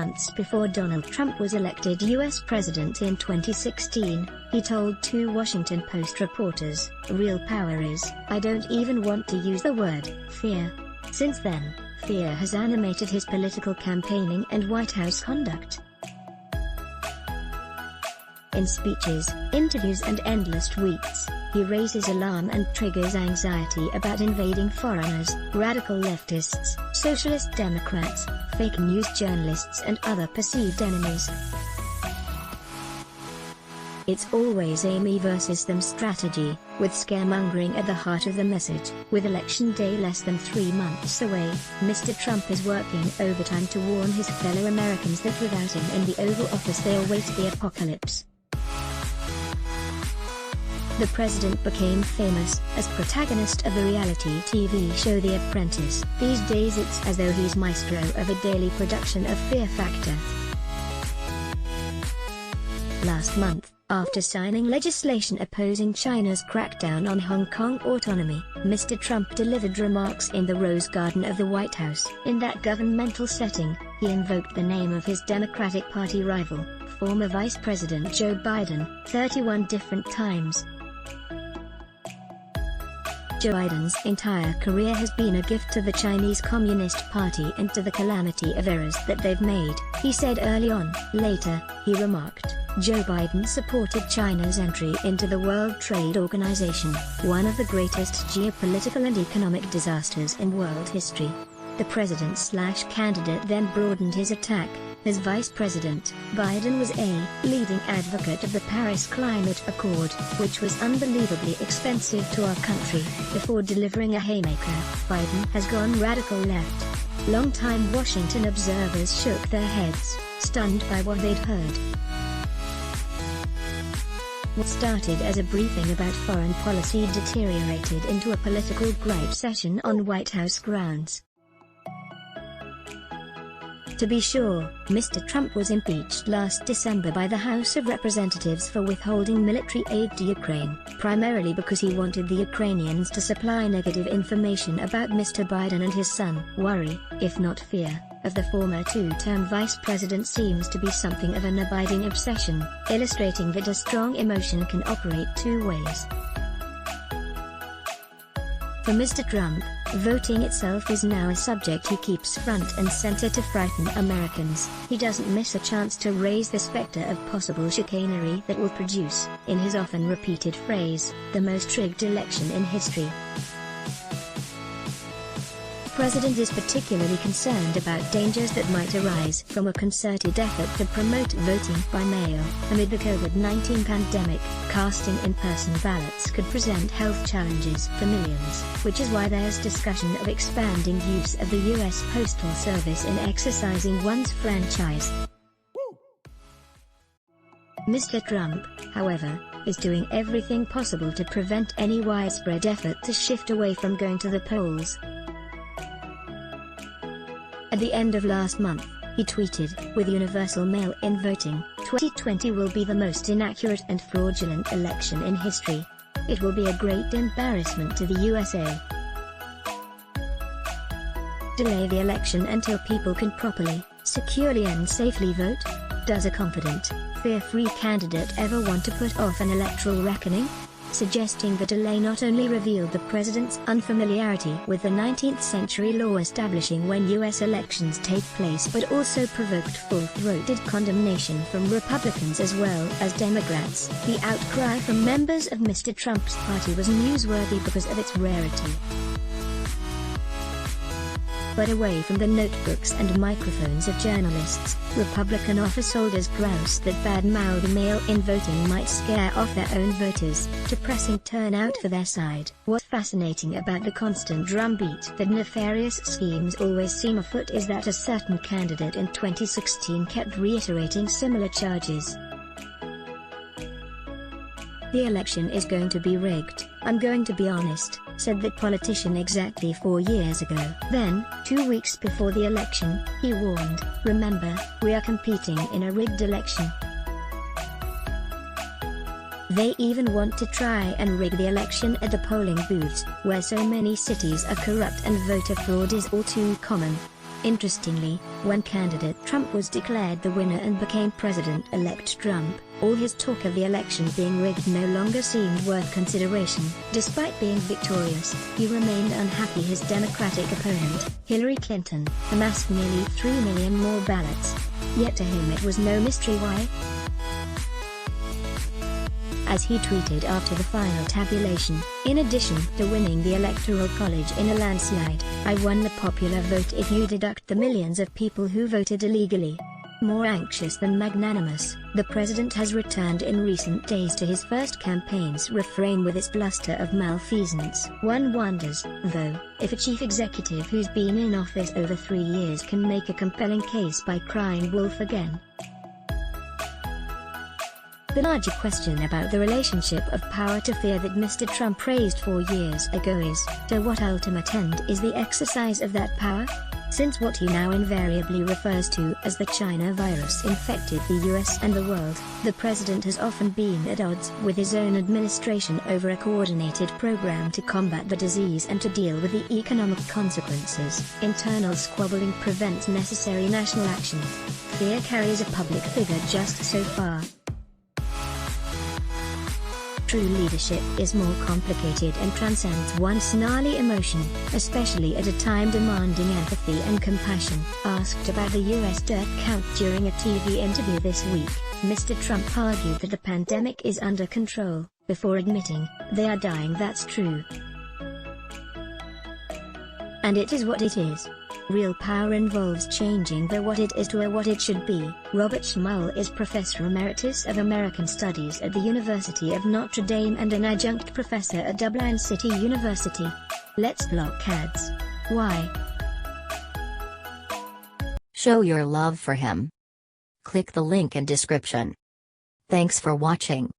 months before Donald Trump was elected U.S. president in 2016, he told two Washington Post reporters, "Real power is, I don't even want to use the word, fear." Since then, fear has animated his political campaigning and White House conduct. In speeches, interviews and endless tweets, he raises alarm and triggers anxiety about invading foreigners, radical leftists, socialist Democrats, fake news journalists and other perceived enemies. It's always a me versus them strategy, with scaremongering at the heart of the message. With Election Day less than 3 months away, Mr. Trump is working overtime to warn his fellow Americans that without him in the Oval Office they await the apocalypse. The president became famous as protagonist of the reality TV show The Apprentice. These days it's as though he's maestro of a daily production of Fear Factor. Last month, after signing legislation opposing China's crackdown on Hong Kong autonomy, Mr. Trump delivered remarks in the Rose Garden of the White House. In that governmental setting, he invoked the name of his Democratic Party rival, former Vice President Joe Biden, 31 different times. Joe Biden's entire career has been a gift to the Chinese Communist Party and to the calamity of errors that they've made, he said early on. Later, he remarked, Joe Biden supported China's entry into the World Trade Organization, one of the greatest geopolitical and economic disasters in world history. The president/candidate then broadened his attack. As vice president, Biden was a leading advocate of the Paris Climate Accord, which was unbelievably expensive to our country. Before delivering a haymaker, Biden has gone radical left. Longtime Washington observers shook their heads, stunned by what they'd heard. What started as a briefing about foreign policy deteriorated into a political gripe session on White House grounds. To be sure, Mr. Trump was impeached last December by the House of Representatives for withholding military aid to Ukraine, primarily because he wanted the Ukrainians to supply negative information about Mr. Biden and his son. Worry, if not fear, of the former two-term vice president seems to be something of an abiding obsession, illustrating that a strong emotion can operate two ways. For Mr. Trump, voting itself is now a subject he keeps front and center to frighten Americans. He doesn't miss a chance to raise the specter of possible chicanery that will produce, in his often repeated phrase, the most rigged election in history. The president is particularly concerned about dangers that might arise from a concerted effort to promote voting by mail. Amid the COVID-19 pandemic, casting in-person ballots could present health challenges for millions, which is why there's discussion of expanding use of the U.S. Postal Service in exercising one's franchise. Mr. Trump, however, is doing everything possible to prevent any widespread effort to shift away from going to the polls. At the end of last month, he tweeted, "With universal mail-in voting, 2020 will be the most inaccurate and fraudulent election in history. It will be a great embarrassment to the USA. Delay the election until people can properly, securely and safely vote? Does a confident, fear-free candidate ever want to put off an electoral reckoning?" Suggesting the delay not only revealed the president's unfamiliarity with the 19th century law establishing when U.S. elections take place but also provoked full-throated condemnation from Republicans as well as Democrats. The outcry from members of Mr. Trump's party was newsworthy because of its rarity. But away from the notebooks and microphones of journalists, Republican office holders grouse that bad-mouthed mail-in voting might scare off their own voters, depressing turnout for their side. What's fascinating about the constant drumbeat that nefarious schemes always seem afoot is that a certain candidate in 2016 kept reiterating similar charges. "The election is going to be rigged, I'm going to be honest," said that politician exactly 4 years ago. Then, 2 weeks before the election, he warned, "Remember, we are competing in a rigged election. They even want to try and rig the election at the polling booths, where so many cities are corrupt and voter fraud is all too common." Interestingly, when candidate Trump was declared the winner and became President-elect Trump, all his talk of the election being rigged no longer seemed worth consideration. Despite being victorious, he remained unhappy his Democratic opponent, Hillary Clinton, amassed nearly 3 million more ballots. Yet to him it was no mystery why. As he tweeted after the final tabulation, "In addition to winning the Electoral College in a landslide, I won the popular vote if you deduct the millions of people who voted illegally." More anxious than magnanimous, the president has returned in recent days to his first campaign's refrain with its bluster of malfeasance. One wonders, though, if a chief executive who's been in office over 3 years can make a compelling case by crying wolf again. The larger question about the relationship of power to fear that Mr. Trump raised 4 years ago is, to what ultimate end is the exercise of that power? Since what he now invariably refers to as the China virus infected the US and the world, the president has often been at odds with his own administration over a coordinated program to combat the disease and to deal with the economic consequences. Internal squabbling prevents necessary national action. Fear carries a public figure just so far. True leadership is more complicated and transcends one snarly emotion, especially at a time demanding empathy and compassion. Asked about the US death count during a TV interview this week, Mr. Trump argued that the pandemic is under control, before admitting, "They are dying, that's true. And it is what it is." Real power involves changing the what it is to a what it should be. Robert Schmull is Professor Emeritus of American Studies at the University of Notre Dame and an adjunct professor at Dublin City University. Let's block ads. Why? Show your love for him. Click the link in description. Thanks for watching.